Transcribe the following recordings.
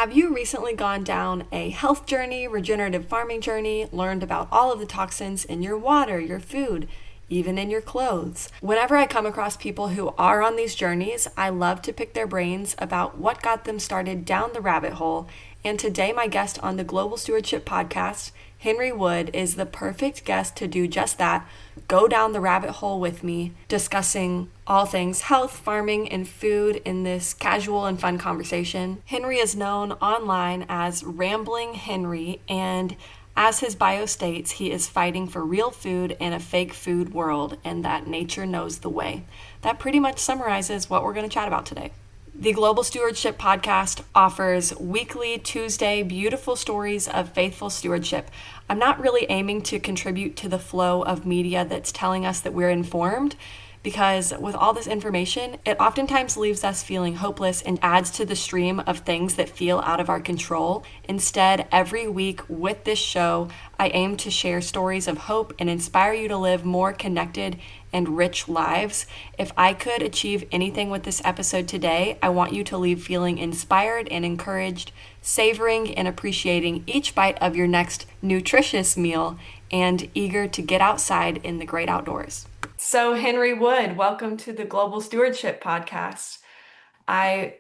Have you recently gone down a health journey, regenerative farming journey, learned about all of the toxins in your water, your food, even in your clothes? Whenever I come across people who are on these journeys, I love to pick their brains about what got them started down the rabbit hole. And today, my guest on the Global Stewardship Podcast, Henry Wood, is the perfect guest to do just that. Go down the rabbit hole with me, discussing all things health, farming, and food in this casual and fun conversation. Henry is known online as RamblingHenry, and as his bio states, he is fighting for real food in a fake food world, and that nature knows the way. That pretty much summarizes what we're going to chat about today. The Global Stewardship Podcast offers weekly Tuesday beautiful stories of faithful stewardship. I'm not really aiming to contribute to the flow of media that's telling us that we're informed, because with all this information, it oftentimes leaves us feeling hopeless and adds to the stream of things that feel out of our control. Instead, every week with this show, I aim to share stories of hope and inspire you to live more connected and rich lives. If I could achieve anything with this episode today, I want you to leave feeling inspired and encouraged, savoring and appreciating each bite of your next nutritious meal, and eager to get outside in the great outdoors. So, Henry Wood, welcome to the Global Stewardship Podcast. I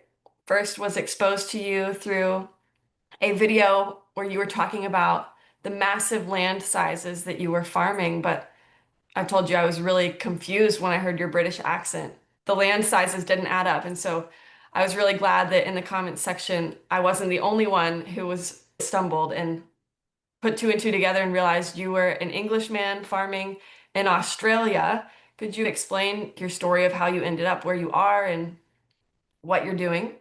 first was exposed to you through a video where you were talking about the massive land sizes that you were farming, but I told you I was really confused when I heard your British accent. The land sizes didn't add up, and so I was really glad that in the comments section, I wasn't the only one who was stumbled and put two and two together and realized you were an Englishman farming in Australia. Could you explain your story of how you ended up where you are and what you're doing?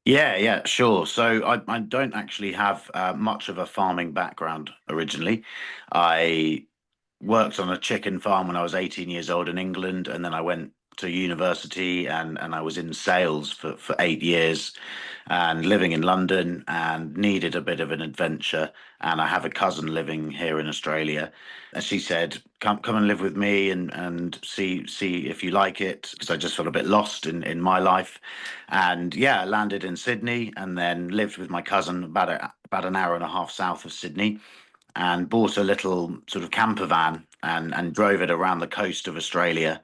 Yeah, sure. So I don't actually have much of a farming background originally. I worked on a chicken farm when I was 18 years old in England, and then I went to university and I was in sales for 8 years and living in London and needed a bit of an adventure. And I have a cousin living here in Australia. And she said, come and live with me and see if you like it, because I just felt a bit lost in my life. And yeah, I landed in Sydney and then lived with my cousin about an hour and a half south of Sydney, and bought a little sort of camper van and drove it around the coast of Australia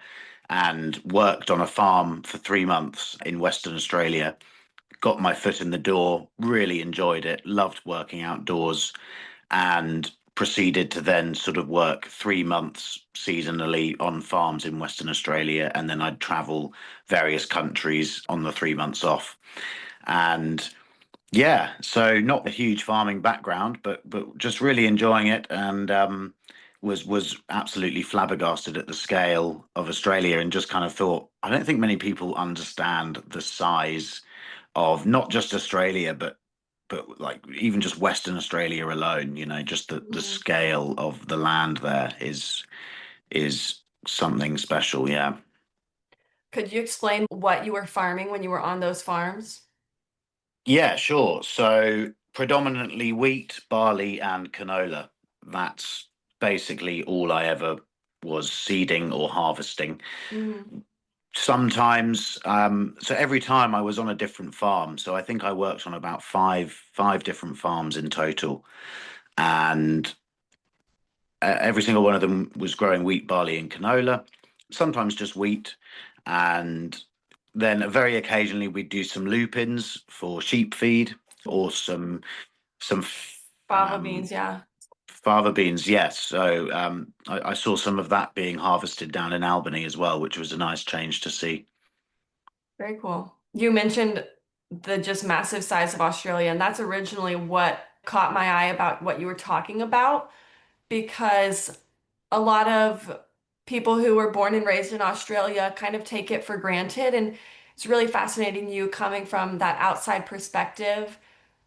and worked on a farm for 3 months in Western Australia. Got my foot in the door, really enjoyed it, loved working outdoors, and proceeded to then sort of work 3 months seasonally on farms in Western Australia. And then I'd travel various countries on the 3 months off. And yeah, so not a huge farming background, but just really enjoying it, and was absolutely flabbergasted at the scale of Australia, and just kind of thought, I don't think many people understand the size of not just Australia, but like even just Western Australia alone. Just the Mhm. scale of the land there is something special. Yeah. Could you explain what you were farming when you were on those farms? Yeah, sure. So predominantly wheat, barley, and canola. That's basically all I ever was seeding or harvesting. Mhm. Sometimes, so every time I was on a different farm. So I think I worked on about five different farms in total, and every single one of them was growing wheat, barley, and canola. Sometimes just wheat, and then very occasionally we'd do some lupins for sheep feed, or some Fava beans, um, yeah. fava beans. Yes, so I saw some of that being harvested down in Albany as well, which was a nice change to see. Very cool. You mentioned the just massive size of Australia, and that's originally what caught my eye about what you were talking about, because a lot of people who were born and raised in Australia kind of take it for granted. And it's really fascinating you coming from that outside perspective,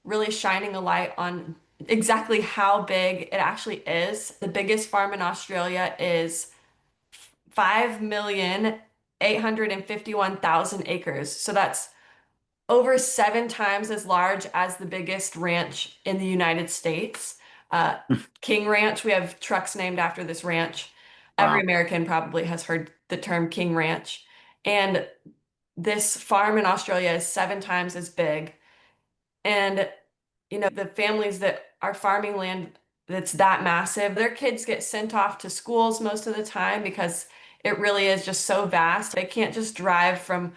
really shining a light on exactly how big it actually is. The biggest farm in Australia is 5,851,000 acres. So that's over 7 times as large as the biggest ranch in the United States. Uh, King Ranch, we have trucks named after this ranch. Every Wow. American probably has heard the term King Ranch. And this farm in Australia is 7 times as big. And, the families that are farming land that's that massive, their kids get sent off to schools most of the time because it really is just so vast. They can't just drive from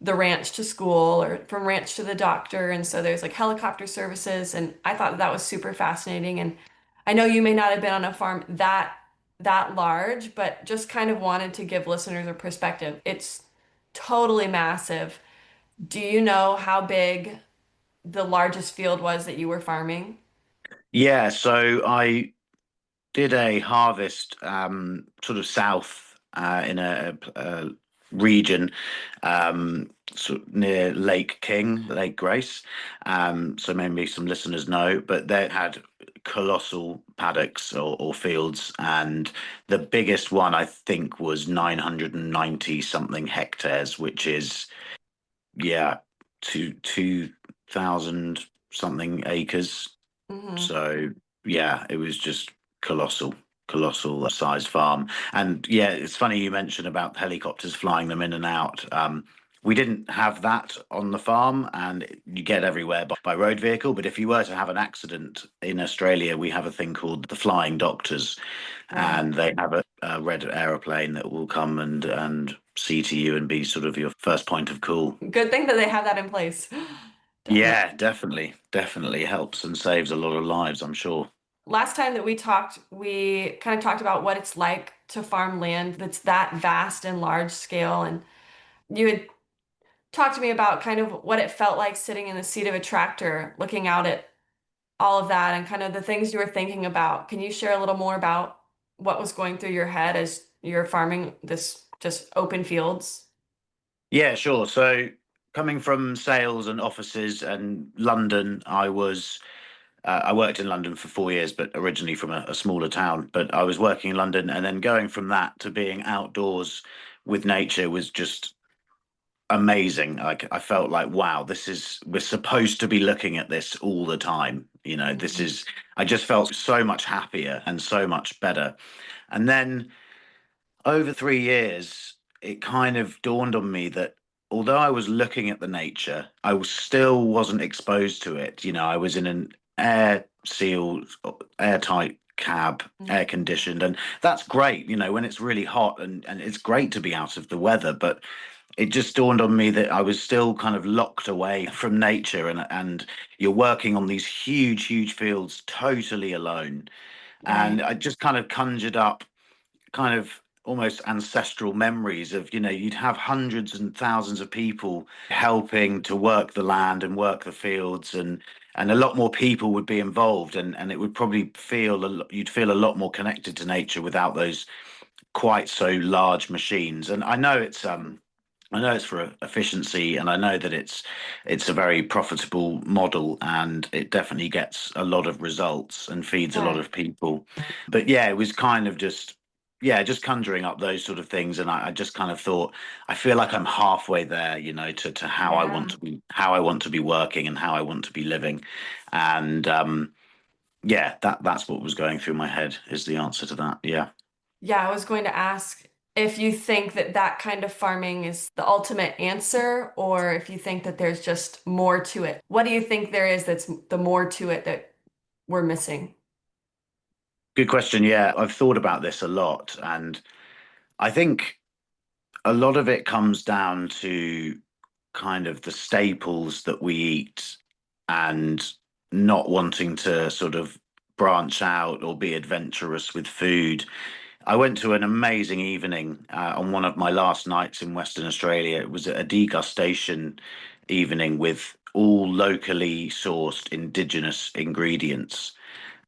the ranch to school or from ranch to the doctor. And so there's like helicopter services. And I thought that was super fascinating. And I know you may not have been on a farm that large, but just kind of wanted to give listeners a perspective. It's totally massive. Do you know how big the largest field was that you were farming? Yeah, so I did a harvest sort of south in a region sort of near Lake King, Lake Grace. So maybe some listeners know, but they had colossal paddocks or fields, and the biggest one I think was 990 something hectares, which is yeah, 2,000 something acres. Hmm. So yeah, it was just colossal, colossal sized farm. And yeah, it's funny you mentioned about helicopters flying them in and out. We didn't have that on the farm, and you get everywhere by road vehicle. But if you were to have an accident in Australia, we have a thing called the flying doctors, Right. and they have a red aeroplane that will come and see to you and be sort of your first point of call. Good thing that they have that in place. Definitely. Yeah, definitely, definitely helps and saves a lot of lives, I'm sure. Last time that we talked, we kind of talked about what it's like to farm land that's that vast and large scale. And you had talked to me about kind of what it felt like sitting in the seat of a tractor, looking out at all of that and kind of the things you were thinking about. Can you share a little more about what was going through your head as you're farming this just open fields? Yeah, sure. So coming from sales and offices and London, I worked in London for 4 years, but originally from a smaller town. But I was working in London, and then going from that to being outdoors with nature was just amazing. Like I felt like, wow, we're supposed to be looking at this all the time. Mhm. I just felt so much happier and so much better. And then over 3 years, it kind of dawned on me that although I was looking at the nature, still wasn't exposed to it. I was in an air sealed, airtight cab, air conditioned, and that's great, when it's really hot and it's great to be out of the weather. But it just dawned on me that I was still kind of locked away from nature, and you're working on these huge, huge fields totally alone. And Right. I just kind of conjured up kind of almost ancestral memories of you'd have hundreds and thousands of people helping to work the land and work the fields, and a lot more people would be involved, and it would probably you'd feel a lot more connected to nature without those quite so large machines. And I know it's for efficiency, and I know that it's a very profitable model, and it definitely gets a lot of results and feeds a lot Right. of people. But yeah, it was kind of just yeah, just conjuring up those sort of things, and I just kind of thought I feel like I'm halfway there, to Yeah. how I want to be working and how I want to be living, and yeah, that's what was going through my head is the answer to that. Yeah. Yeah, I was going to ask if you think that that kind of farming is the ultimate answer, or if you think that there's just more to it. What do you think there is that's the more to it that we're missing? Good question. Yeah, I've thought about this a lot, and I think a lot of it comes down to kind of the staples that we eat and not wanting to sort of branch out or be adventurous with food. I went to an amazing evening on one of my last nights in Western Australia. It was a degustation evening with all locally sourced indigenous ingredients,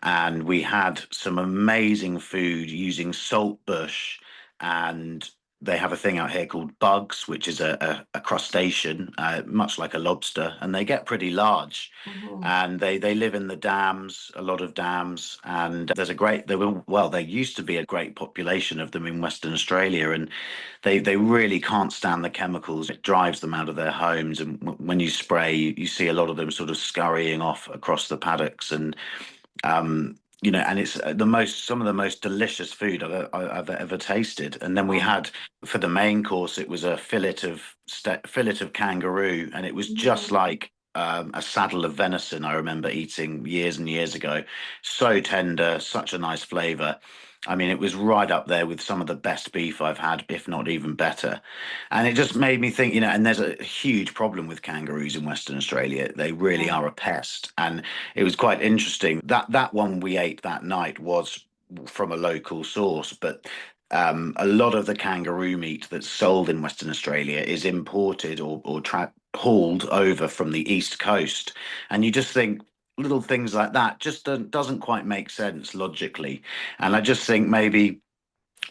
and we had some amazing food using saltbush, and they have a thing out here called bugs, which is a crustacean, much like a lobster, and they get pretty large. Hmm. And they live in the dams, a lot of dams, and there's a great there were well there used to be a great population of them in Western Australia, and they really can't stand the chemicals. It drives them out of their homes, and when you spray, you see a lot of them sort of scurrying off across the paddocks, and it's some of the most delicious food I've ever tasted. And then we Wow. had for the main course, it was a fillet of kangaroo, and it was just Mhm. like a saddle of venison I remember eating years and years ago. So tender, such a nice flavor. I mean, it was right up there with some of the best beef I've had, if not even better. And it just made me think, and there's a huge problem with kangaroos in Western Australia. They really Yeah. are a pest. And it was quite interesting that that one we ate that night was from a local source, but a lot of the kangaroo meat that's sold in Western Australia is imported or hauled over from the East Coast. And you just think little things like that just doesn't quite make sense logically. And I just think maybe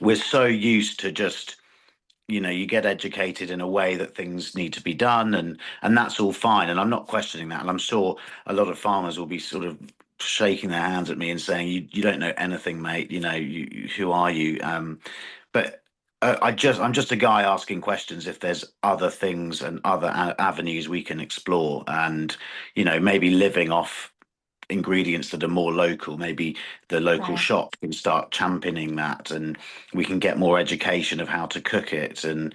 we're so used to just you get educated in a way that things need to be done, and that's all fine, and I'm not questioning that, and I'm sure a lot of farmers will be sort of shaking their hands at me and saying you don't know anything, mate, who are you, but I'm just a guy asking questions if there's other things and other avenues we can explore, and maybe living off ingredients that are more local. Maybe the local Right. shop can start championing that, and we can get more education of how to cook it, and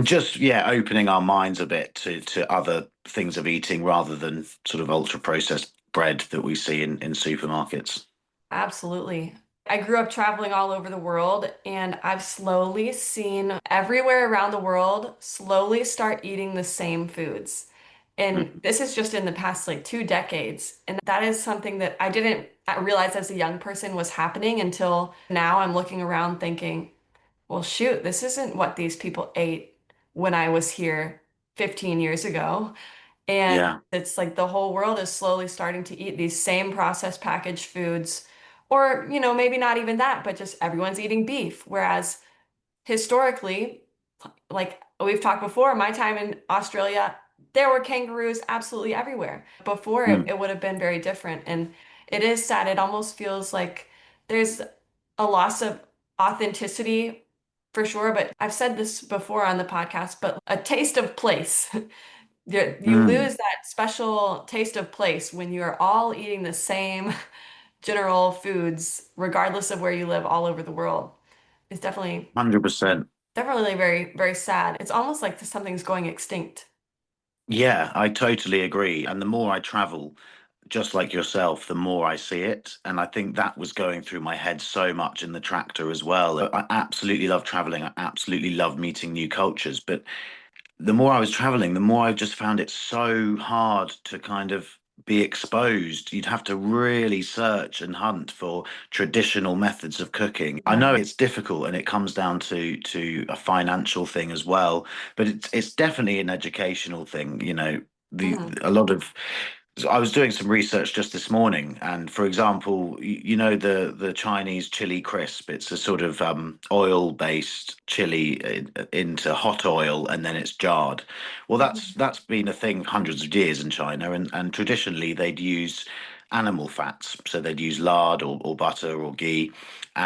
just opening our minds a bit to other things of eating rather than sort of ultra processed bread that we see in supermarkets. Absolutely. I grew up traveling all over the world, and I've slowly seen everywhere around the world slowly start eating the same foods. And Mhm. this is just in the past like 2 decades. And that is something that I didn't realize as a young person was happening until now. I'm looking around thinking, well, shoot, this isn't what these people ate when I was here 15 years ago. And Yeah. it's like the whole world is slowly starting to eat these same processed packaged foods. Or, maybe not even that, but just everyone's eating beef. Whereas historically, like we've talked before, my time in Australia, there were kangaroos absolutely everywhere. Before it, Mm. it would have been very different. And it is sad. It almost feels like there's a loss of authenticity for sure. But I've said this before on the podcast, but a taste of place. You Mm. lose that special taste of place when you're all eating the same general foods, regardless of where you live all over the world. It's definitely 100%. definitely very, very sad. It's almost like something's going extinct. Yeah, I totally agree. And the more I travel, just like yourself, the more I see it. And I think that was going through my head so much in the tractor as well. I absolutely love traveling. I absolutely love meeting new cultures. But the more I was traveling, the more I just found it so hard to kind of be exposed. You'd have to really search and hunt for traditional methods of cooking. I Yeah. know it's difficult and it comes down to a financial thing as well, but it's definitely an educational thing, the Hmm. a lot of so I was doing some research just this morning, and for example, the Chinese chili crisp. It's a sort of oil-based chili into hot oil, and then it's jarred. Well, Hmm. that's been a thing hundreds of years in China, and traditionally they'd use animal fats, so they'd use lard or butter or ghee.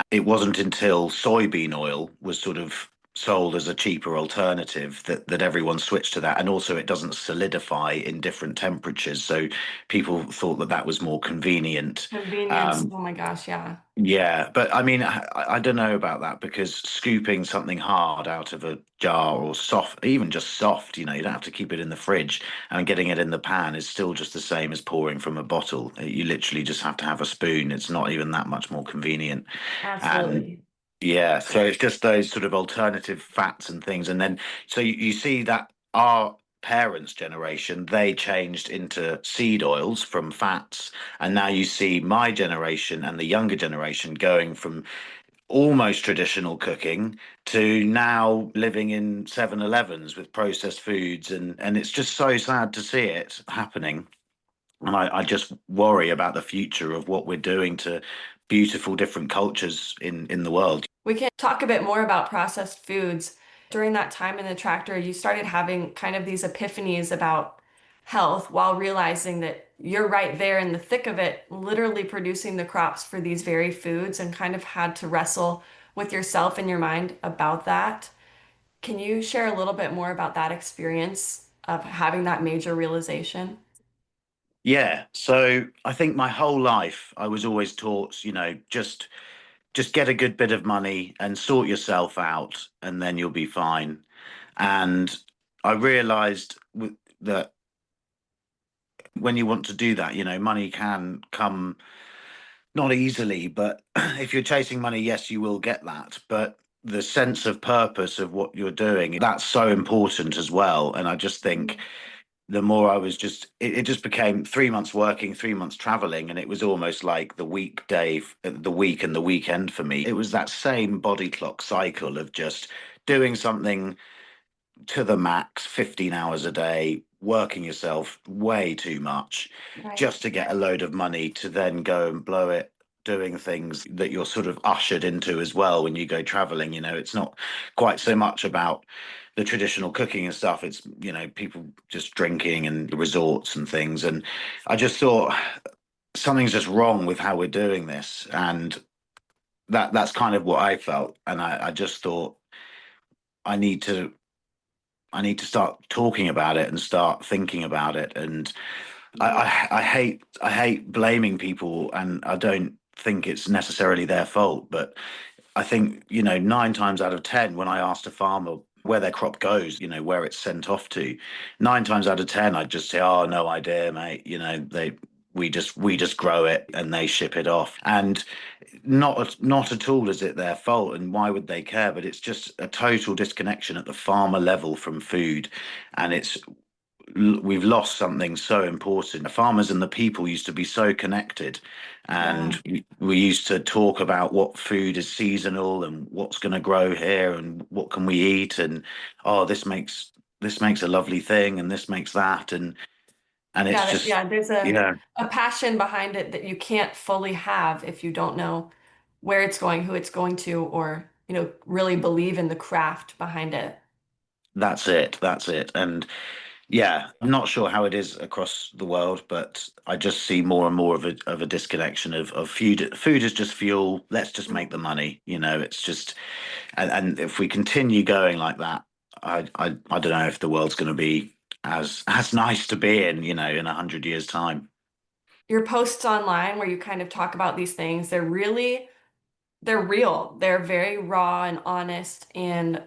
It wasn't until soybean oil was sort of sold as a cheaper alternative that everyone switched to that. And also, it doesn't solidify in different temperatures. So people thought that that was more convenient. Convenience. Um, Oh my gosh, yeah. yeah, but I mean, I don't know about that because scooping something hard out of a jar or soft, even just soft, you don't have to keep it in the fridge, and getting it in the pan is still just the same as pouring from a bottle. You literally just have to have a spoon. It's not even that much more convenient. And Absolutely. yeah, so it's just those sort of alternative fats and things. And then, so you see that our parents' generation, they changed into seed oils from fats. And now you see my generation and the younger generation going from almost traditional cooking to now living in 7-Elevens with processed foods. And it's just so sad to see it happening. And I just worry about the future of what we're doing to beautiful different cultures in the world. We can talk a bit more about processed foods. During that time in the tractor, you started having kind of these epiphanies about health while realizing that you're right there in the thick of it, literally producing the crops for these very foods, and kind of had to wrestle with yourself and your mind about that. Can you share a little bit more about that experience of having that major realization? Yeah, so I think my whole life I was always taught, just get a good bit of money and sort yourself out, and then you'll be fine. And I realized that when you want to do that, money can come not easily, but if you're chasing money, yes, you will get that. But the sense of purpose of what you're doing, that's so important as well. And I just think the more I was it just became 3 months working, 3 months traveling, and it was almost like the weekday, the week and the weekend for me. It was that same body clock cycle of just doing something to the max, 15 hours a day, working yourself way too much Right. just to get a load of money to then go and blow it doing things that you're sort of ushered into as well when you go traveling. It's not quite so much about the traditional cooking and stuff. It's, people just drinking and resorts and things. And I just thought something's just wrong with how we're doing this. And that's kind of what I felt. And I just thought I need to I need to start talking about it and start thinking about it. And I hate blaming people, and I don't think it's necessarily their fault. But I think 9 times out of ten, when I asked a farmer where their crop goes, where it's sent off to, 9 times out of ten, I'd just say, "Oh, no idea, mate. We just grow it and they ship it off." And not at all is it their fault, and why would they care? But it's just a total disconnection at the farmer level from food, and we've lost something so important. The farmers and the people used to be so connected, Yeah. and we used to talk about what food is seasonal and what's going to grow here and what can we eat, and oh, this makes a lovely thing and this makes that, and it's Yeah, just yeah, there's yeah. a passion behind it that you can't fully have if you don't know where it's going, who it's going to, or, really believe in the craft behind it. That's it. And yeah, I'm not sure how it is across the world, but I just see more and more of a disconnection of food. Food is just fuel. Let's just make the money. It's just, and if we continue going like that, I don't know if the world's going to be as nice to be in, in 100 years' time. Your posts online where you kind of talk about these things, they're real. They're very raw and honest and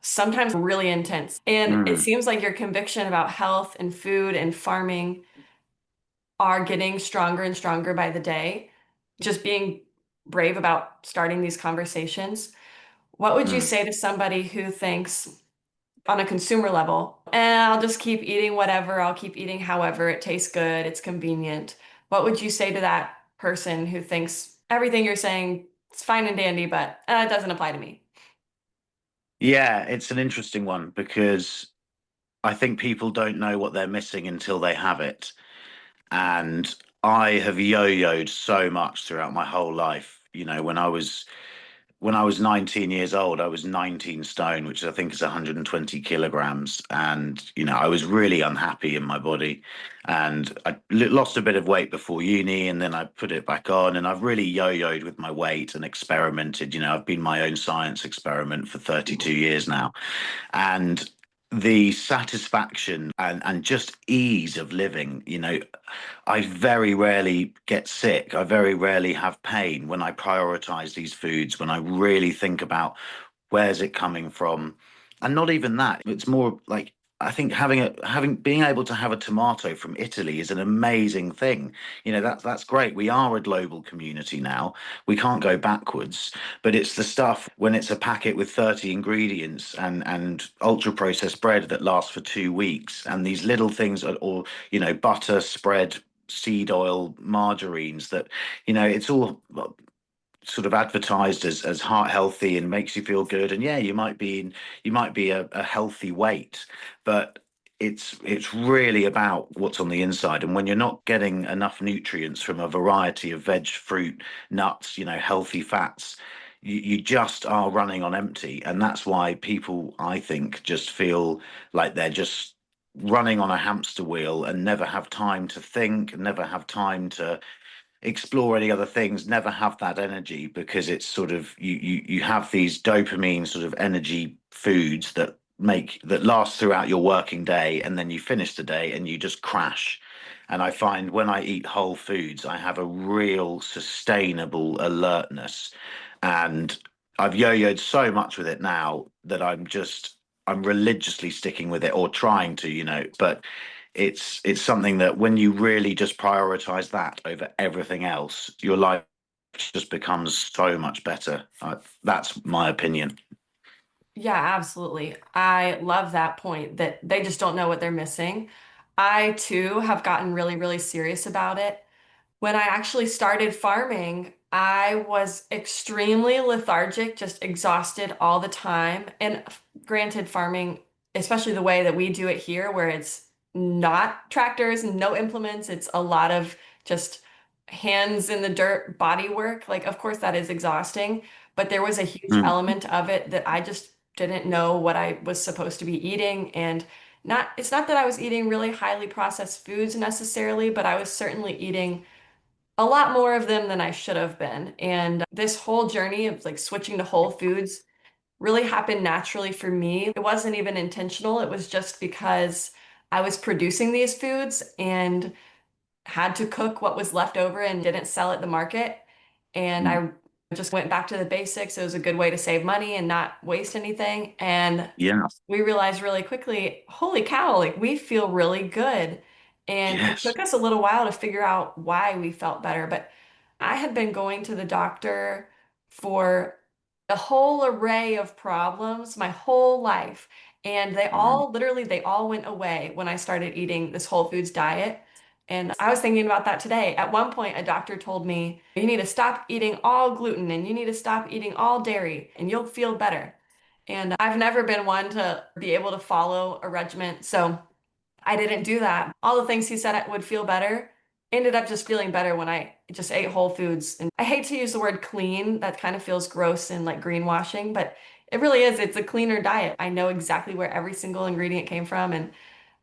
sometimes really intense. And it Mm. seems like your conviction about health and food and farming are getting stronger and stronger by the day. Just being brave about starting these conversations. What would you Mm. say to somebody who thinks on a consumer level, I'll just keep eating whatever, I'll keep eating however, it tastes good, it's convenient. What would you say to that person who thinks everything you're saying is fine and dandy, but it doesn't apply to me? Yeah, it's an interesting one because I think people don't know what they're missing until they have it. And I have yo-yoed so much throughout my whole life. When I was 19 years old, I was 19 stone, which I think is 120 kilograms, and I was really unhappy in my body, and I lost a bit of weight before uni, and then I put it back on, and I've really yo-yoed with my weight and experimented. I've been my own science experiment for 32 years now, and the satisfaction and just ease of living, I very rarely get sick. I very rarely have pain when I prioritize these foods, when I really think about where's it coming from. And not even that. It's more like I think being able to have a tomato from Italy is an amazing thing. That's great. We are a global community now. We can't go backwards. But it's the stuff when it's a packet with 30 ingredients and ultra processed bread that lasts for 2 weeks, and these little things or butter spread, seed oil, margarines that it's all sort of advertised as heart healthy and makes you feel good. And yeah, you might be a healthy weight, but it's really about what's on the inside. And when you're not getting enough nutrients from a variety of veg, fruit, nuts, healthy fats, you just are running on empty. And that's why people, I think, just feel like they're just running on a hamster wheel and never have time to think, never have time to explore any other things, never have that energy, because it's sort of you have these dopamine sort of energy foods that last throughout your working day, and then you finish the day and you just crash. And I find when I eat whole foods, I have a real sustainable alertness. And I've yo-yoed so much with it now that I'm religiously sticking with it, or trying to, but it's something that when you really just prioritize that over everything else, your life just becomes so much better. That's my opinion. Yeah, absolutely. I love that point that they just don't know what they're missing. I too have gotten really, really serious about it. When I actually started farming, I was extremely lethargic, just exhausted all the time. And granted, farming, especially the way that we do it here, where it's not tractors and no implements, it's a lot of just hands in the dirt, body work. Like, of course, that is exhausting, but there was a huge Mm, element of it that I just didn't know what I was supposed to be eating. And it's not that I was eating really highly processed foods necessarily, but I was certainly eating a lot more of them than I should have been. And this whole journey of like switching to whole foods really happened naturally for me. It wasn't even intentional. It was just because I was producing these foods and had to cook what was left over and didn't sell at the market. And mm. I just went back to the basics. It was a good way to save money and not waste anything. And Yeah. we realized really quickly, holy cow, like we feel really good. And it Yes. took us a little while to figure out why we felt better. But I had been going to the doctor for a whole array of problems my whole life. And Mm. they all went away when I started eating this whole foods diet. And I was thinking about that today. At one point, a doctor told me, you need to stop eating all gluten and you need to stop eating all dairy and you'll feel better. And I've never been one to be able to follow a regimen. So I didn't do that. All the things he said I would feel better ended up just feeling better when I just ate whole foods. And I hate to use the word clean, that kind of feels gross and like greenwashing, but it really is. It's a cleaner diet. I know exactly where every single ingredient came from and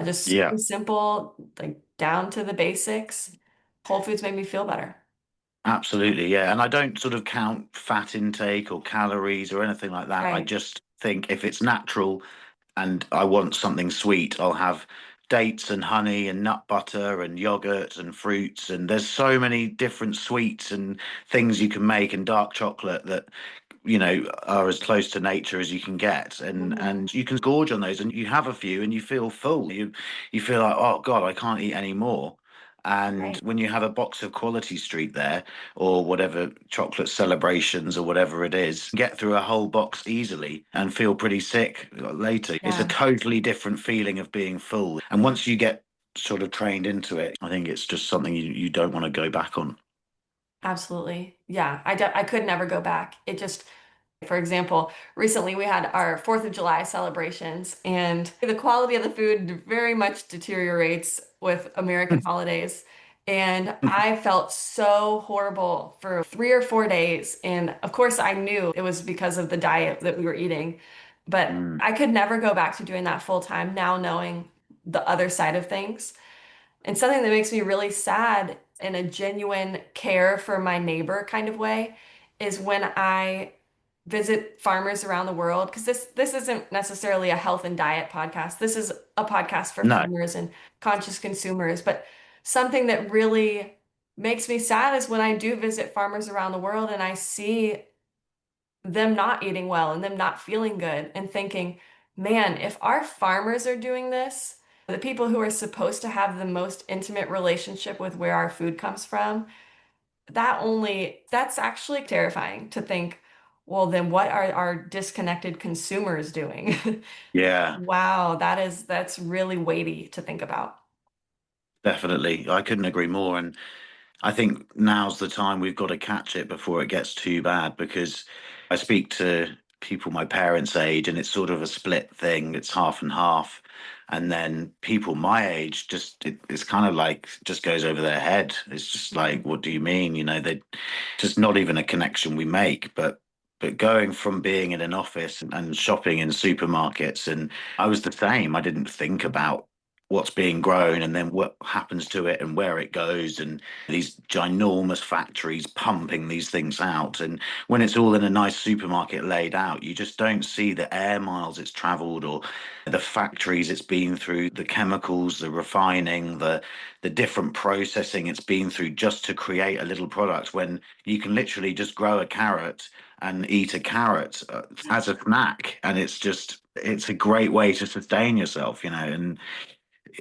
just Yeah. super simple, like down to the basics. Whole foods made me feel better. Absolutely, yeah. And I don't sort of count fat intake or calories or anything like that. I Right. just think if it's natural and I want something sweet, I'll have dates and honey and nut butter and yogurt and fruits. And there's so many different sweets and things you can make and dark chocolate that are as close to nature as you can get, Mhm. and you can gorge on those and you have a few and you feel full. You feel like, oh God, I can't eat any more. And Right. when you have a box of Quality Street there, or whatever chocolate celebrations or whatever it is, get through a whole box easily and feel pretty sick later. It's a Yeah. totally different feeling of being full. And once you get sort of trained into it, I think it's just something you don't want to go back on. Absolutely. Yeah. I could never go back. It just, for example, recently we had our 4th of July celebrations, and the quality of the food very much deteriorates with American holidays. And I felt so horrible for 3 or 4 days. And of course, I knew it was because of the diet that we were eating, but Mm. I could never go back to doing that full time now, knowing the other side of things. And something that makes me really sad in a genuine care for my neighbor kind of way is when I visit farmers around the world, because this isn't necessarily a health and diet podcast. This is a podcast for No. farmers and conscious consumers. But something that really makes me sad is when I do visit farmers around the world and I see them not eating well and them not feeling good and thinking, man, if our farmers are doing this, the people who are supposed to have the most intimate relationship with where our food comes from, that's actually terrifying to think, well, then what are our disconnected consumers doing? Yeah. Wow, that's really weighty to think about. Definitely. I couldn't agree more. And I think now's the time we've got to catch it before it gets too bad, because I speak to people my parents' age and it's sort of a split thing. It's half and half. And then people my age it's kind of like just goes over their head. It's just like, what do you mean? They just not even a connection we make. But going from being in an office and shopping in supermarkets, and I was the same. I didn't think about what's being grown and then what happens to it and where it goes, and these ginormous factories pumping these things out. And when it's all in a nice supermarket laid out, you just don't see the air miles it's traveled, or the factories it's been through, the chemicals, the refining, the different processing it's been through just to create a little product, when you can literally just grow a carrot and eat a carrot as a snack. And it's a great way to sustain yourself. And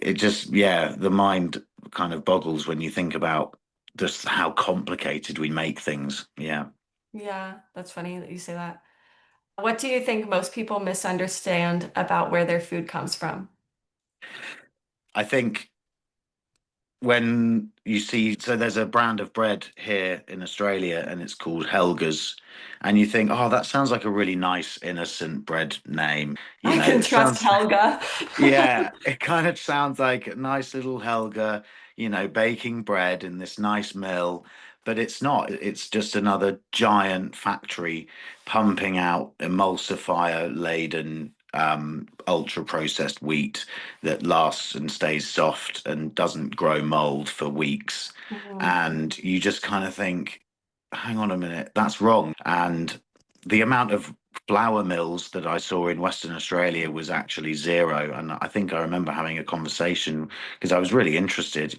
it just, yeah, the mind kind of boggles when you think about just how complicated we make things. Yeah. Yeah, that's funny that you say that. What do you think most people misunderstand about where their food comes from? I think when you see, so there's a brand of bread here in Australia and it's called Helga's, and you think, oh, that sounds like a really nice, innocent bread name. You I know, can it trust sounds, Helga. yeah, it kind of sounds like a nice little Helga, baking bread in this nice mill, but it's not. It's just another giant factory pumping out emulsifier laden, ultra processed wheat that lasts and stays soft and doesn't grow mold for weeks. Mhm. And you just kind of think, hang on a minute, that's wrong. And the amount of flour mills that I saw in Western Australia was actually zero. And I think I remember having a conversation because I was really interested,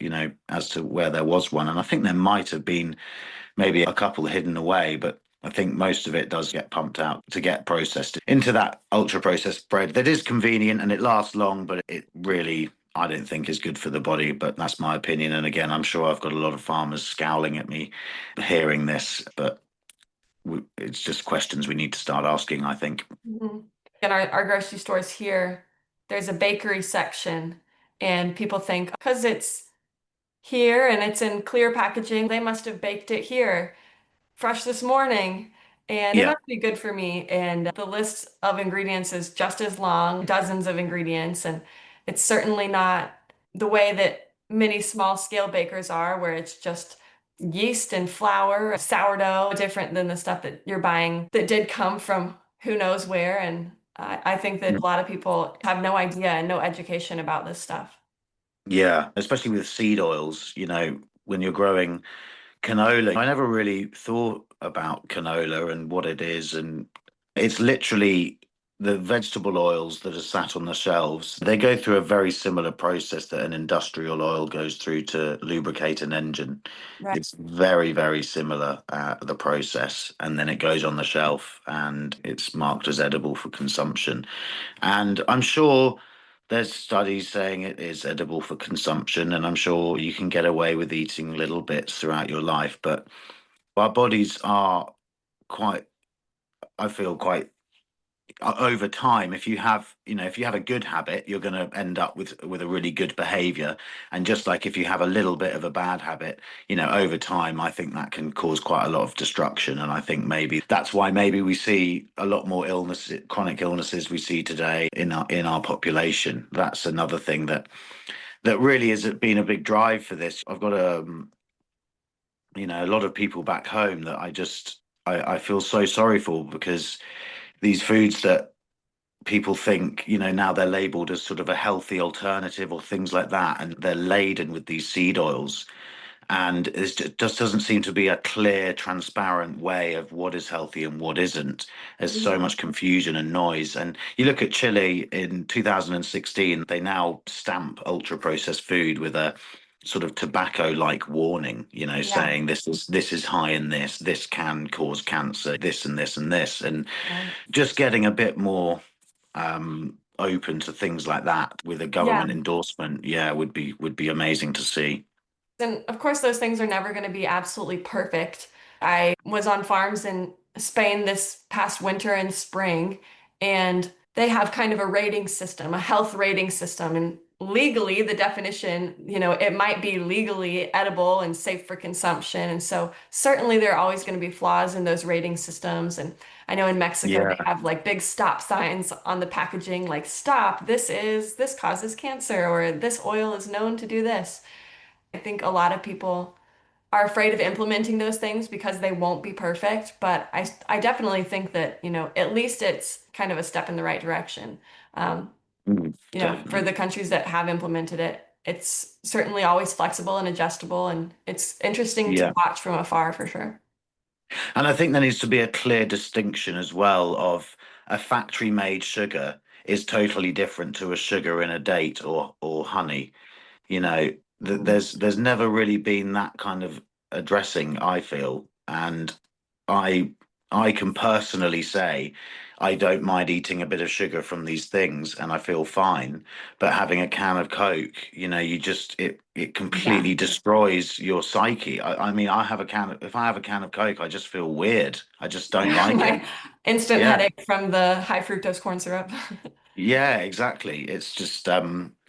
as to where there was one. And I think there might have been maybe a couple hidden away, but I think most of it does get pumped out to get processed into that ultra processed bread that is convenient and it lasts long, but it really, I don't think is good for the body. But that's my opinion. And again, I'm sure I've got a lot of farmers scowling at me hearing this, but it's just questions we need to start asking, I think. Mhm. In our grocery stores here, there's a bakery section, and people think because it's here and it's in clear packaging, they must have baked it here fresh this morning, and it Yeah. must be good for me. And the list of ingredients is just as long, dozens of ingredients, and it's certainly not the way that many small scale bakers are, where it's just yeast and flour, sourdough, different than the stuff that you're buying that did come from who knows where. And I think that a lot of people have no idea and no education about this stuff. Yeah, especially with seed oils, when you're growing canola. I never really thought about canola and what it is. And it's literally the vegetable oils that are sat on the shelves. They go through a very similar process that an industrial oil goes through to lubricate an engine. Right. It's very, very similar, the process. And then it goes on the shelf and it's marked as edible for consumption. And I'm sure there's studies saying it is edible for consumption, and I'm sure you can get away with eating little bits throughout your life. But our bodies are quite, I feel quite over time. If you have a good habit, you're going to end up with a really good behavior. And just like if you have a little bit of a bad habit, over time, I think that can cause quite a lot of destruction. And I think maybe that's why maybe we see a lot more illness, chronic illnesses we see today in our population. That's another thing that really has been a big drive for this. I've got a lot of people back home that I feel so sorry for, because these foods that people think, now they're labeled as sort of a healthy alternative or things like that, and they're laden with these seed oils. And it just doesn't seem to be a clear, transparent way of what is healthy and what isn't. There's so Mhm. much confusion and noise. And you look at Chile in 2016, they now stamp ultra processed food with a sort of tobacco-like warning, Yeah. saying this is high in this can cause cancer, this and this and this. And Right. just getting a bit more open to things like that with a Yeah. government endorsement, yeah, would be amazing to see. And of course, those things are never going to be absolutely perfect. I was on farms in Spain this past winter and spring, and they have kind of a rating system, a health rating system. And legally, the definition, it might be legally edible and safe for consumption. And so, certainly, there are always going to be flaws in those rating systems. And I know in Mexico, they Yeah. have like big stop signs on the packaging, like, stop, this causes cancer, or this oil is known to do this. I think a lot of people are afraid of implementing those things because they won't be perfect. But I definitely think that, at least it's kind of a step in the right direction. Um, for Definitely. the countries that have implemented it, it's certainly always flexible and adjustable. And it's interesting to Yeah. watch from afar for sure. And I think there needs to be a clear distinction as well of a factory made sugar is totally different to a sugar in a date or honey. You know, Mhm. there's never really been that kind of addressing, I feel. And I I can personally say I don't mind eating a bit of sugar from these things and I feel fine. But having a can of Coke, you just it Yeah. completely destroys your psyche. I mean, if I have a can of Coke, I just feel weird. I just don't like it. My instant Yeah. headache from the high fructose corn syrup. Yeah, exactly. It's just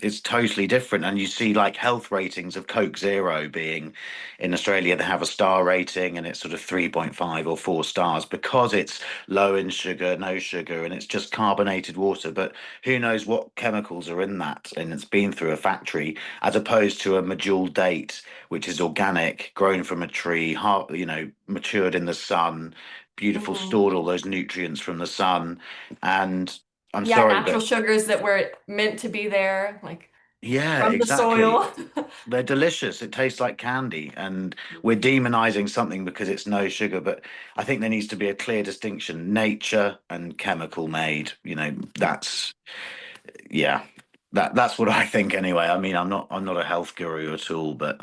it's totally different. And you see like health ratings of Coke Zero being in Australia, they have a star rating and it's sort of 3.5 or 4 stars because it's low in sugar, no sugar, and it's just carbonated water. But who knows what chemicals are in that? And it's been through a factory as opposed to a medjool date, which is organic, grown from a tree, matured in the sun, beautiful, Mhm. stored all those nutrients from the sun. And I'm Yeah, sorry, natural but sugars that were meant to be there, like yeah, from the exactly. soil. They're delicious. It tastes like candy, and we're demonizing something because it's no sugar. But I think there needs to be a clear distinction: nature and chemical made. Yeah, that's what I think anyway. I mean, I'm not a health guru at all, but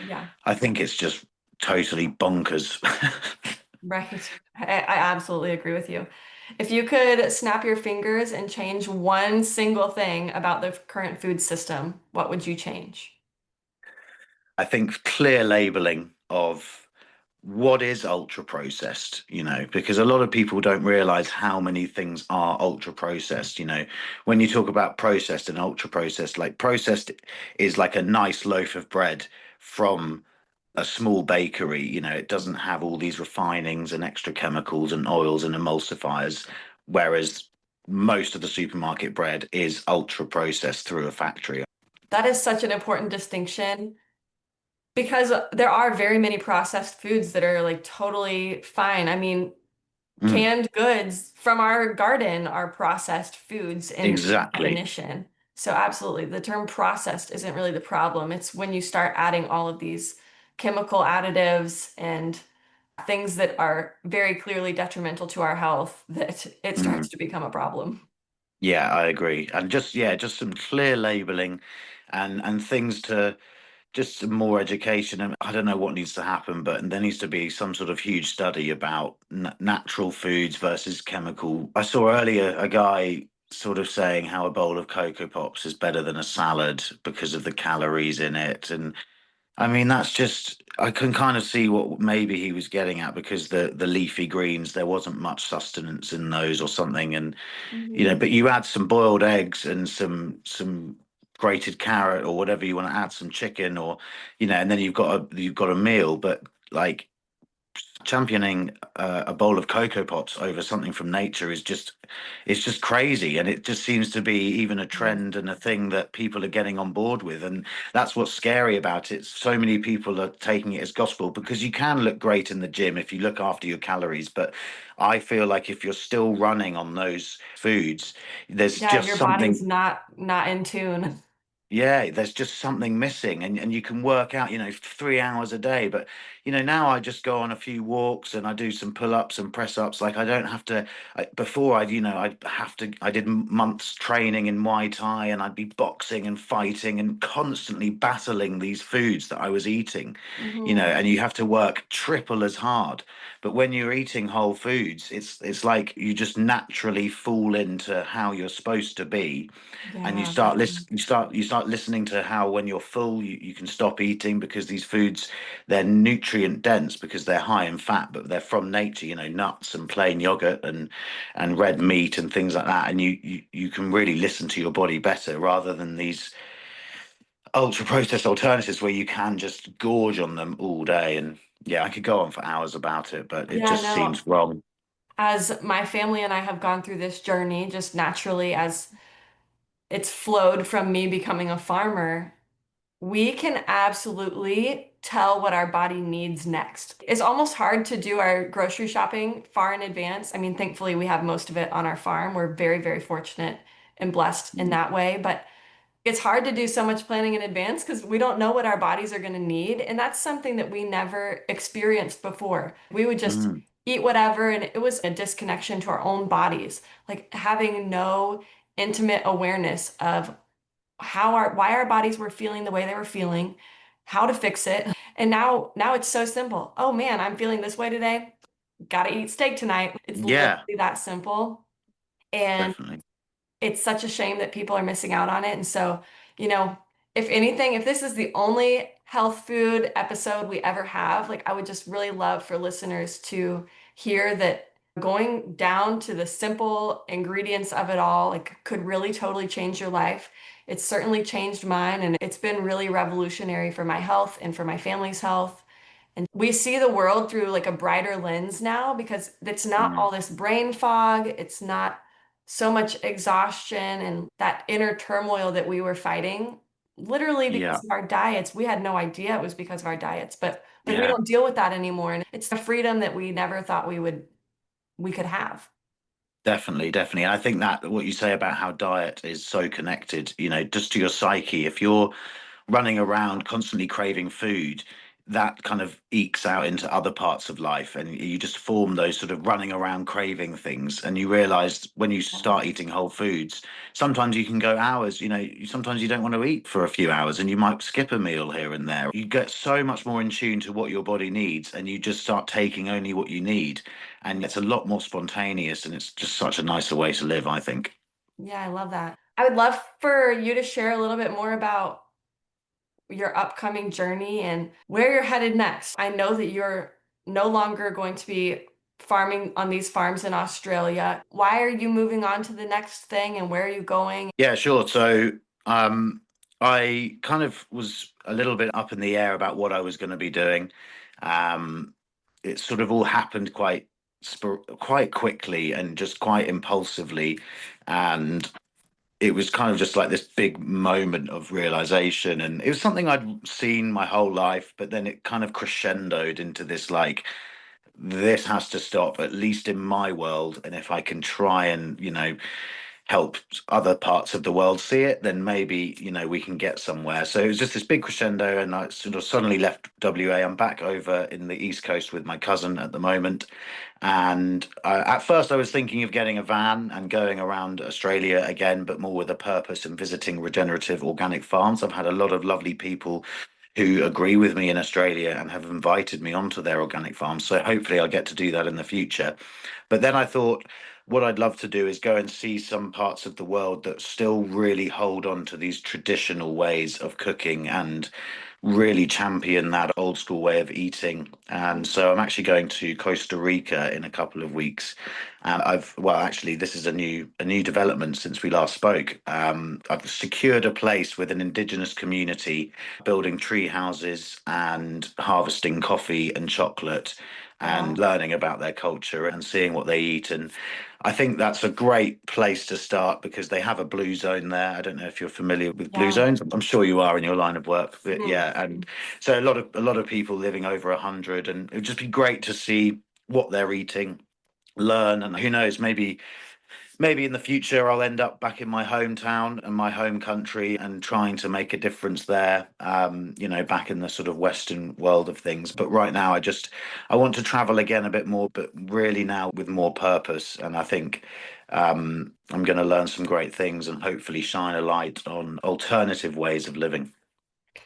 Yeah, I think it's just totally bonkers. right. I absolutely agree with you. If you could snap your fingers and change one single thing about the current food system, what would you change? I think clear labeling of what is ultra processed, because a lot of people don't realize how many things are ultra processed. When you talk about processed and ultra processed, like processed is like a nice loaf of bread from a small bakery. It doesn't have all these refinings and extra chemicals and oils and emulsifiers, whereas most of the supermarket bread is ultra processed through a factory. That is such an important distinction because there are very many processed foods that are like totally fine. I mean, Mm, canned goods from our garden are processed foods in exactly. definition. So absolutely, the term processed isn't really the problem. It's when you start adding all of these chemical additives and things that are very clearly detrimental to our health that it Mm. starts to become a problem. Yeah, I agree. And just some clear labeling and things to just some more education. And I don't know what needs to happen, but there needs to be some sort of huge study about natural foods versus chemical. I saw earlier a guy sort of saying how a bowl of Cocoa Pops is better than a salad because of the calories in it. And I mean, I can kind of see what maybe he was getting at because the leafy greens, there wasn't much sustenance in those or something. And Mhm. but you add some boiled eggs and some grated carrot or whatever you want to add, some chicken or and then you've got a meal. But like championing a bowl of Cocoa Pops over something from nature is just it's just crazy, and it just seems to be even a Yes. trend and a thing that people are getting on board with, and that's what's scary about it. So many people are taking it as gospel because you can look great in the gym if you look after your calories, but I feel like if you're still running on those foods, there's Yeah, just your body's something. not in tune. Yeah, there's just something missing, and you can work out, 3 hours a day. But now I just go on a few walks and I do some pull-ups and press-ups. Like I don't have to. Before I'd have to. I did months training in Muay Thai, and I'd be boxing and fighting and constantly battling these foods that I was eating. Mhm. And you have to work triple as hard. But when you're eating whole foods, it's like you just naturally fall into how you're supposed to be, and you Yeah. start listen you start listening to how when you're full you can stop eating because these foods, they're nutrient dense because they're high in fat, but they're from nature, nuts and plain yogurt and red meat and things like that, and you can really listen to your body better rather than these ultra processed alternatives where you can just gorge on them all day. And yeah, I could go on for hours about it, but it Yeah, just no. seems wrong. As my family and I have gone through this journey just naturally as it's flowed from me becoming a farmer, we can absolutely tell what our body needs next. It's almost hard to do our grocery shopping far in advance. I mean, thankfully, we have most of it on our farm. We're very, very fortunate and blessed in that way. But it's hard to do so much planning in advance because we don't know what our bodies are going to need. And that's something that we never experienced before. We would just Mm, eat whatever, and it was a disconnection to our own bodies, like having no intimate awareness of why our bodies were feeling the way they were feeling, how to fix it. And now it's so simple. Oh man, I'm feeling this way today. gotta eat steak tonight. It's Yeah, literally that simple. And definitely. it's such a shame that people are missing out on it. And so, you know, if anything, if this is the only health food episode we ever have, like I would just really love for listeners to hear that going down to the simple ingredients of it all, like could really totally change your life. It's certainly changed mine, and it's been really revolutionary for my health and for my family's health. And we see the world through like a brighter lens now because it's not all Mm, this brain fog. It's not so much exhaustion and that inner turmoil that we were fighting, literally because yeah, of our diets. We had no idea it was because of our diets, but like we yeah. don't deal with that anymore. And it's the freedom that we never thought we could have. Definitely, definitely. I think that what you say about how diet is so connected, just to your psyche. If you're running around constantly craving food, that kind of ekes out into other parts of life, and you just form those sort of running around craving things. And you realize when you start eating whole foods, sometimes you can go hours, sometimes you don't want to eat for a few hours and you might skip a meal here and there. You get so much more in tune to what your body needs, and you just start taking only what you need. And it's a lot more spontaneous, and it's just such a nicer way to live, I think. Yeah, I love that. I would love for you to share a little bit more about your upcoming journey and where you're headed next. I know that you're no longer going to be farming on these farms in Australia. Why are you moving on to the next thing and where are you going? Yeah, sure. So, I kind of was a little bit up in the air about what I was going to be doing. Um, it sort of all happened quite quickly and just quite impulsively, and it was kind of just like this big moment of realization. And it was something I'd seen my whole life, but then it kind of crescendoed into this like, this has to stop, at least in my world. And if I can try and, help other parts of the world see it, then maybe, we can get somewhere. So it was just this big crescendo, and I sort of suddenly left WA. I'm back over in the East Coast with my cousin at the moment. And at first, I was thinking of getting a van and going around Australia again, but more with a purpose and visiting regenerative organic farms. I've had a lot of lovely people who agree with me in Australia and have invited me onto their organic farms. So hopefully, I'll get to do that in the future. But then I thought, what I'd love to do is go and see some parts of the world that still really hold on to these traditional ways of cooking and really champion that old school way of eating. And so I'm actually going to Costa Rica in a couple of weeks. And actually, this is a new development since we last spoke. I've secured a place with an indigenous community, building tree houses and harvesting coffee and chocolate and Wow. learning about their culture and seeing what they eat. And I think that's a great place to start because they have a blue zone there. I don't know if you're familiar with blue Yeah. zones. I'm sure you are in your line of work. But Mhm. yeah, and so a lot of people living over 100, and it would just be great to see what they're eating, learn, and who knows, maybe in the future I'll end up back in my hometown and my home country and trying to make a difference there, back in the sort of Western world of things. But right now I want to travel again a bit more, but really now with more purpose. And I think I'm going to learn some great things and hopefully shine a light on alternative ways of living.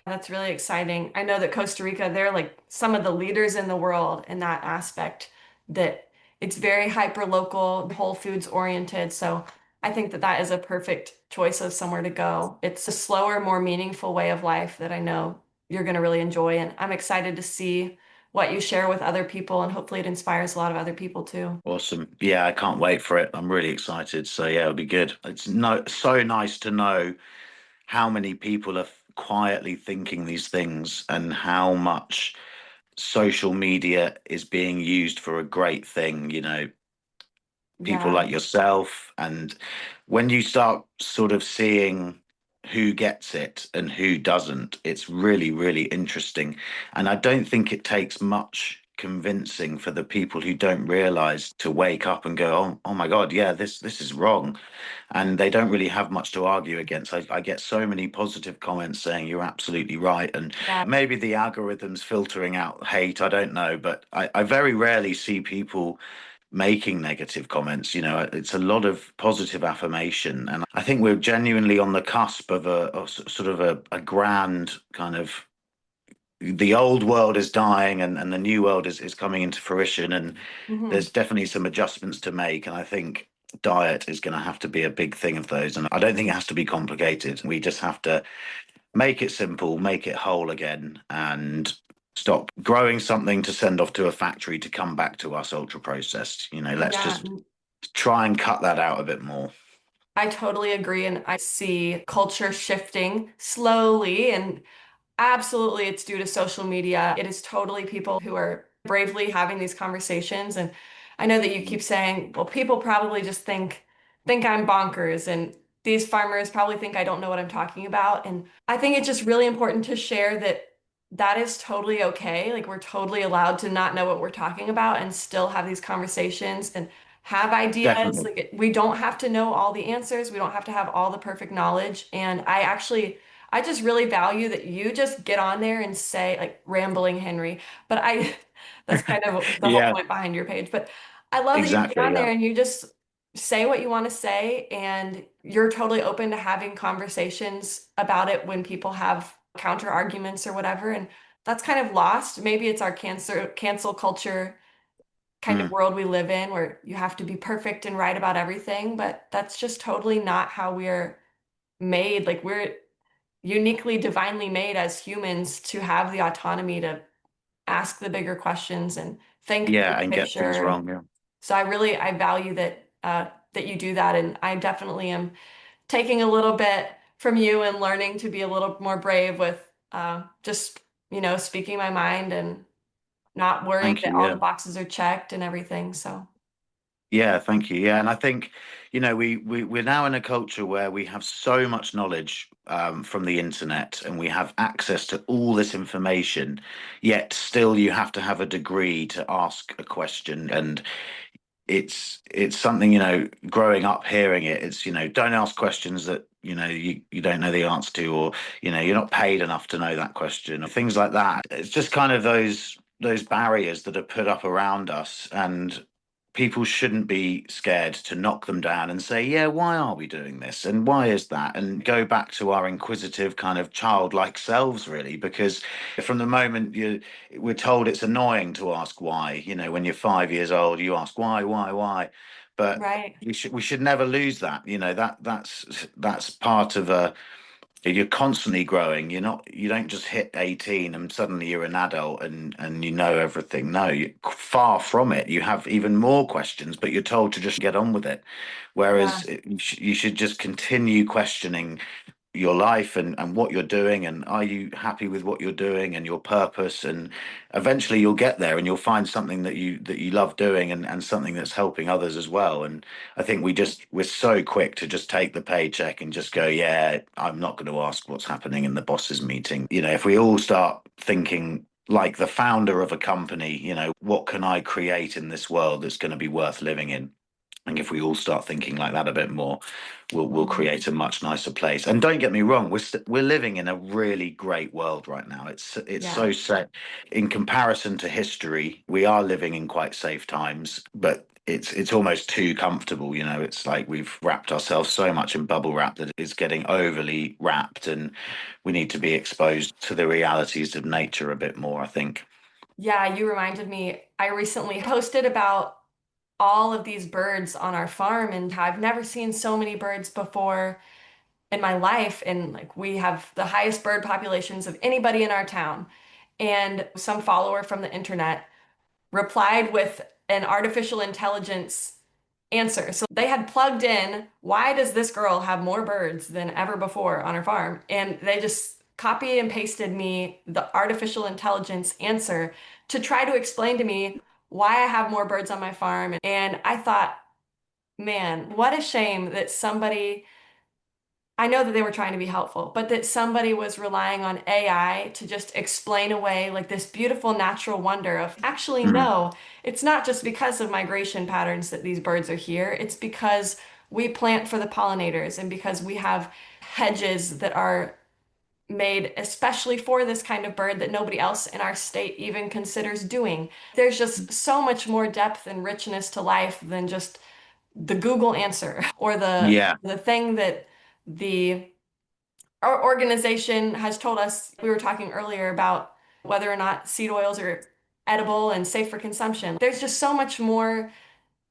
That's really exciting. I know that Costa Rica, they're like some of the leaders in the world in that aspect, that it's very hyper local, Whole Foods oriented. So I think that that is a perfect choice of somewhere to go. It's a slower, more meaningful way of life that I know you're going to really enjoy. And I'm excited to see what you share with other people. And hopefully it inspires a lot of other people too. Awesome. Yeah, I can't wait for it. I'm really excited. So yeah, it'll be good. It's so nice to know how many people are quietly thinking these things and how much social media is being used for a great thing, people Yeah. like yourself. And when you start sort of seeing who gets it and who doesn't, it's really, really interesting. And I don't think it takes much convincing for the people who don't realize to wake up and go, oh my God, yeah, this is wrong. And they don't really have much to argue against. I get so many positive comments saying you're absolutely right. And Yeah. maybe the algorithm's filtering out hate, I don't know, but I very rarely see people making negative comments. It's a lot of positive affirmation. And I think we're genuinely on the cusp of a sort of a grand kind of the old world is dying and the new world is coming into fruition, and Hmm. there's definitely some adjustments to make. And I think diet is going to have to be a big thing of those. And I don't think it has to be complicated. We just have to make it simple, make it whole again, and stop growing something to send off to a factory to come back to us ultra processed. Let's Yeah, just try and cut that out a bit more. I totally agree. And I see culture shifting slowly. And absolutely, it's due to social media. It is totally people who are bravely having these conversations. And I know that you keep saying, well, people probably just think I'm bonkers, and these farmers probably think I don't know what I'm talking about. And I think it's just really important to share that that is totally okay. Like we're totally allowed to not know what we're talking about and still have these conversations and have ideas. Definitely. Like we don't have to know all the answers. We don't have to have all the perfect knowledge. And I just really value that you just get on there and say like rambling Henry, but that's kind of the whole Yeah, point behind your page. But I love that you get exactly. on Yeah. there and you just say what you want to say, and you're totally open to having conversations about it when people have counter arguments or whatever. And that's kind of lost. Maybe it's our cancel culture kind of Mm. world we live in where you have to be perfect and right about everything, but that's just totally not how we're made. Like we're uniquely divinely made as humans to have the autonomy to ask the bigger questions and think Yeah, big and get things picture. And wrong. Yeah. so I value that that you do that, and I definitely am taking a little bit from you and learning to be a little more brave with just speaking my mind and not worrying Thank that you. all the Yeah. boxes are checked and everything. So Yeah, thank you. Yeah, and I think, we're now in a culture where we have so much knowledge from the internet, and we have access to all this information, yet still you have to have a degree to ask a question. And it's something, growing up hearing it, it's, don't ask questions that, you don't know the answer to, or, you're not paid enough to know that question, or things like that. It's just kind of those barriers that are put up around us, and people shouldn't be scared to knock them down and say, yeah, why are we doing this? And why is that? And go back to our inquisitive kind of childlike selves, really, because from the moment we're told it's annoying to ask why. When you're 5 years old, you ask why, but right. we should never lose that. That's part of a. You're constantly growing. You don't just hit 18 and suddenly you're an adult and you know everything. No, far from it. You have even more questions, but you're told to just get on with it. Whereas Yeah. you should just continue questioning your life and what you're doing, and are you happy with what you're doing and your purpose, and eventually you'll get there and you'll find something that you love doing, and something that's helping others as well. And I think we're so quick to just take the paycheck and just go, yeah, I'm not going to ask what's happening in the bosses meeting. If we all start thinking like the founder of a company, what can I create in this world that's going to be worth living in? And if we all start thinking like that a bit more, we'll Mhm. create a much nicer place. And don't get me wrong, we're living in a really great world right now. It's Yeah. so set in comparison to history. We are living in quite safe times, but it's almost too comfortable. It's like we've wrapped ourselves so much in bubble wrap that it's getting overly wrapped, and we need to be exposed to the realities of nature a bit more, I think. Yeah, you reminded me. I recently posted about all of these birds on our farm, and I've never seen so many birds before in my life. And like we have the highest bird populations of anybody in our town. And some follower from the internet replied with an artificial intelligence answer. So they had plugged in, why does this girl have more birds than ever before on her farm? And they just copy and pasted me the artificial intelligence answer to try to explain to me why I have more birds on my farm. And I thought, man, what a shame that somebody, I know that they were trying to be helpful, but that somebody was relying on AI to just explain away like this beautiful natural wonder of actually, Mm. no, it's not just because of migration patterns that these birds are here. It's because we plant for the pollinators and because we have hedges that are made especially for this kind of bird that nobody else in our state even considers doing. There's just so much more depth and richness to life than just the Google answer or Yeah. the thing that the our organization has told us. We were talking earlier about whether or not seed oils are edible and safe for consumption. There's just so much more.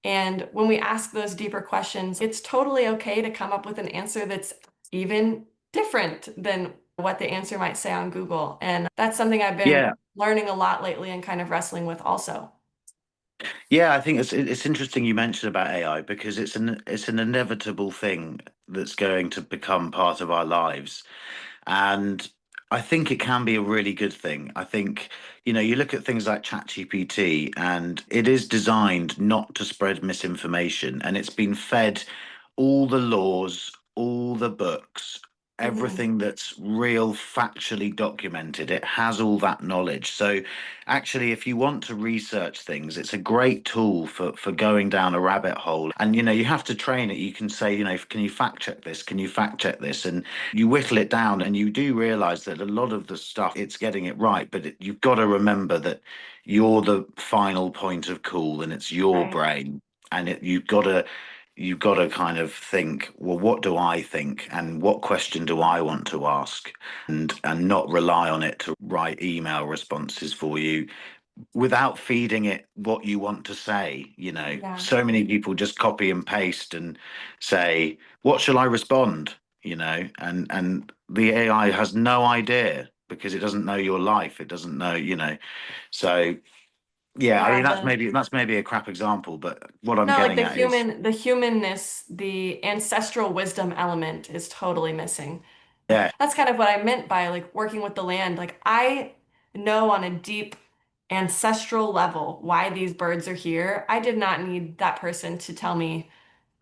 And when we ask those deeper questions, it's totally okay to come up with an answer that's even different than what the answer might say on Google. And that's something I've been Yeah. learning a lot lately and kind of wrestling with also. Yeah, I think it's interesting you mentioned about AI because it's an inevitable thing that's going to become part of our lives. And I think it can be a really good thing. I think, you look at things like ChatGPT and it is designed not to spread misinformation, and it's been fed all the laws, all the books, Hmm. everything that's real factually documented. It has all that knowledge. So actually, if you want to research things, it's a great tool for going down a rabbit hole. And you have to train it. You can say, can you fact check this? Can you fact check this? And you whittle it down and you do realize that a lot of the stuff it's getting it right, but you've got to remember that you're the final point of call and it's your Right. brain, and you've got to kind of think, well, what do I think and what question do I want to ask, and not rely on it to write email responses for you without feeding it what you want to say. Yeah. So many people just copy and paste and say, what shall I respond? And the AI has no idea because it doesn't know your life. It doesn't know. So yeah, I Yeah, mean that's maybe a crap example, but what I'm no, like getting at is the humanness, the ancestral wisdom element is totally missing. yeah. That's kind of what I meant by like working with the land. Like I know on a deep ancestral level why these birds are here. I did not need that person to tell me,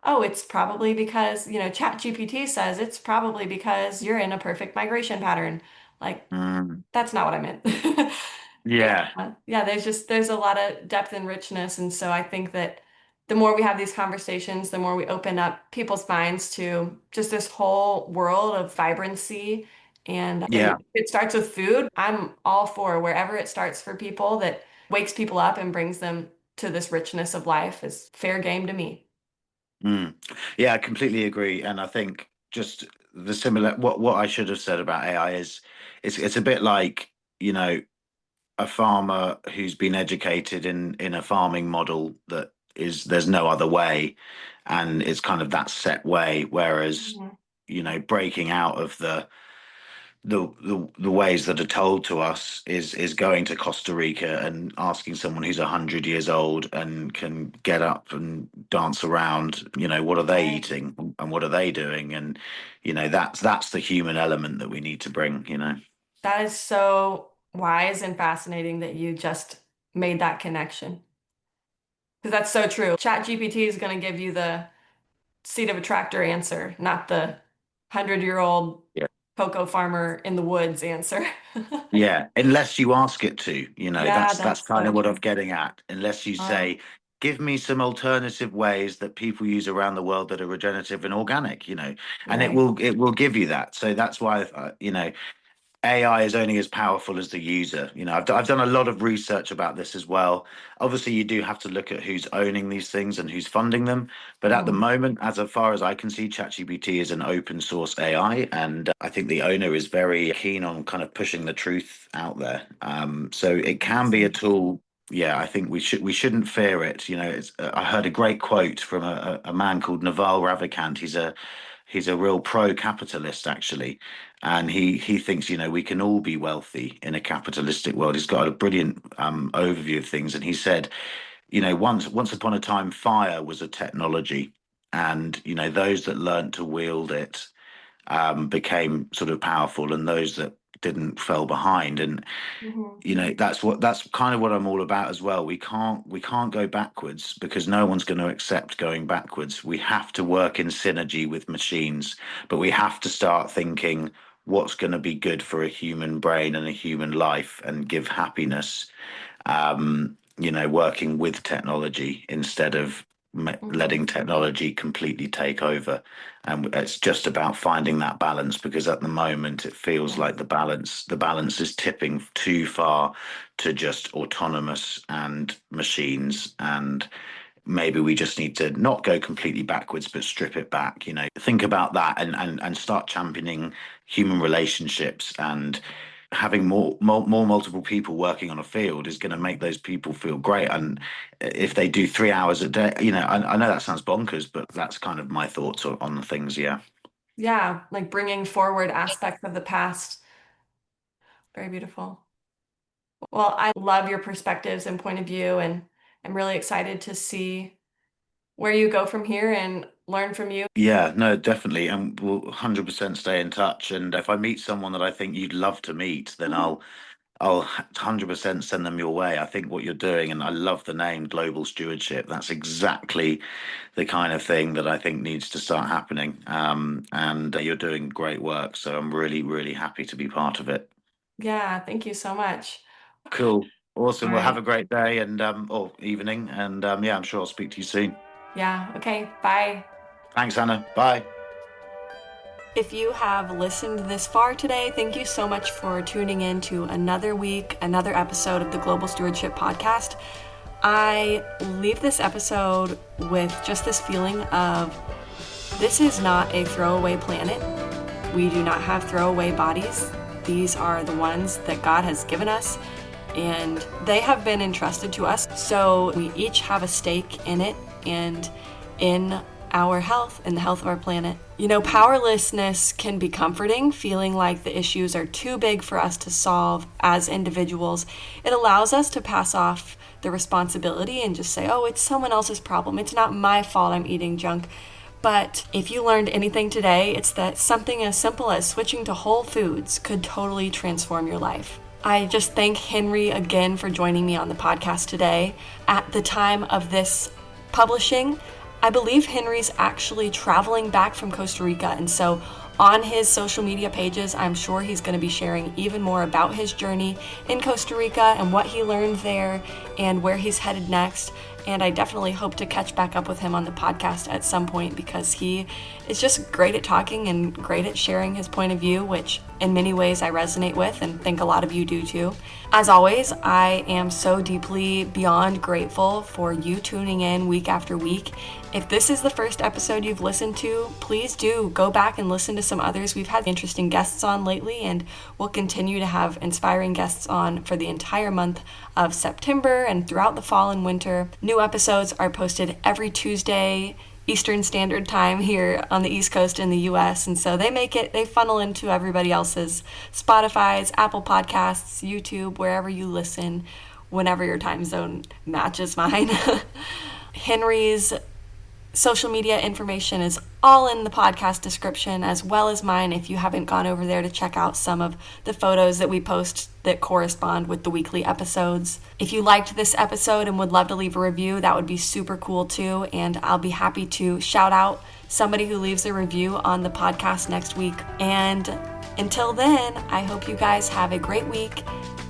oh, it's probably because, ChatGPT says it's probably because you're in a perfect migration pattern. Like Mm, that's not what I meant. yeah. Yeah, there's a lot of depth and richness, and so I think that the more we have these conversations, the more we open up people's minds to just this whole world of vibrancy. And Yeah. if it starts with food, I'm all for wherever it starts for people that wakes people up and brings them to this richness of life is fair game to me. Mm. Yeah, I completely agree. And I think just the similar what I should have said about AI is it's a bit like, you know, a farmer who's been educated in a farming model that is there's no other way, and it's kind of that set way, whereas, Mhm. breaking out of the ways that are told to us is going to Costa Rica and asking someone who's 100 years old and can get up and dance around, what are they Right. eating and what are they doing? And that's the human element that we need to bring. That is so wise and fascinating that you just made that connection. Because that's so true. ChatGPT is going to give you the seat of a tractor answer, not the 100-year-old cocoa farmer in the woods answer. Yeah, unless you ask it to, Yeah, that's that's kind so of what I'm true. getting at. Unless you Uh, say, give me some alternative ways that people use around the world that are regenerative and organic, and it right. will it will give you that. So that's why, AI is only as powerful as the user. I've done a lot of research about this as well. Obviously, you do have to look at who's owning these things and who's funding them. But at the Mhm. moment, as far as I can see, ChatGPT is an open source AI, and I think the owner is very keen on kind of pushing the truth out there. So it can be a Awesome. tool. Yeah, I think we shouldn't fear it. I heard a great quote from a man called Naval Ravikant. He's a real pro-capitalist, actually, and he thinks, we can all be wealthy in a capitalistic world. He's got a brilliant overview of things, and he said, once upon a time, fire was a technology, and those that learned to wield it became sort of powerful, and those that didn't fell behind. And Mhm. that's kind of what I'm all about as well. We can't go backwards because no one's going to accept going backwards. We have to work in synergy with machines, but we have to start thinking what's going to be good for a human brain and a human life and give happiness, working with technology instead of Mhm. letting technology completely take over. And it's just about finding that balance, because at the moment it feels Yes. like the balance is tipping too far to just autonomous and machines. And maybe we just need to not go completely backwards, but strip it back. Think about that, and start championing human relationships and having more multiple people working on a field is going to make those people feel great. And if they do 3 hours a day, I know that sounds bonkers, but that's kind of my thoughts on the things. Yeah. Yeah, like bringing forward aspects of the past. Very beautiful. Well, I love your perspectives and point of view, and I'm really excited to see where you go from here and learn from you. Yeah, no, definitely. And we'll 100% stay in touch. And if I meet someone that I think you'd love to meet, then Mhm. I'll 100% send them your way. I think what you're doing, and I love the name Global Stewardship. That's exactly the kind of thing that I think needs to start happening. And you're doing great work. So I'm really, really happy to be part of it. Yeah, thank you so much. Cool. All Awesome. Well, have right. a great day and or evening. And yeah, I'm sure I'll speak to you soon. Yeah, okay. Bye. Thanks, Anna. Bye. If you have listened this far today, thank you so much for tuning in to another week, another episode of the Global Stewardship Podcast. I leave this episode with just this feeling of this is not a throwaway planet. We do not have throwaway bodies. These are the ones that God has given us, and they have been entrusted to us. So we each have a stake in it and in our health and the health of our planet. Powerlessness can be comforting, feeling like the issues are too big for us to solve as individuals. It allows us to pass off the responsibility and just say, oh, it's someone else's problem. It's not my fault I'm eating junk. But if you learned anything today, it's that something as simple as switching to whole foods could totally transform your life. I just thank Henry again for joining me on the podcast today. At the time of this publishing, I believe Henry's actually traveling back from Costa Rica, and so on his social media pages, I'm sure he's going to be sharing even more about his journey in Costa Rica and what he learned there and where he's headed next. And I definitely hope to catch back up with him on the podcast at some point because he is just great at talking and great at sharing his point of view, which in many ways I resonate with and think a lot of you do too. As always, I am so deeply beyond grateful for you tuning in week after week. If this is the first episode you've listened to, please do go back and listen to some others. We've had interesting guests on lately, and we'll continue to have inspiring guests on for the entire month of September and throughout the fall and winter. New episodes are posted every Tuesday Eastern Standard Time here on the East Coast in the US, and so they funnel into everybody else's Spotify's, Apple Podcasts, YouTube, wherever you listen, whenever your time zone matches mine. Henry's social media information is all in the podcast description, as well as mine if you haven't gone over there to check out some of the photos that we post that correspond with the weekly episodes. If you liked this episode and would love to leave a review, that would be super cool too, and I'll be happy to shout out somebody who leaves a review on the podcast next week. And until then, I hope you guys have a great week.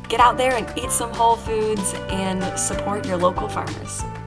Get out there and eat some whole foods and support your local farmers.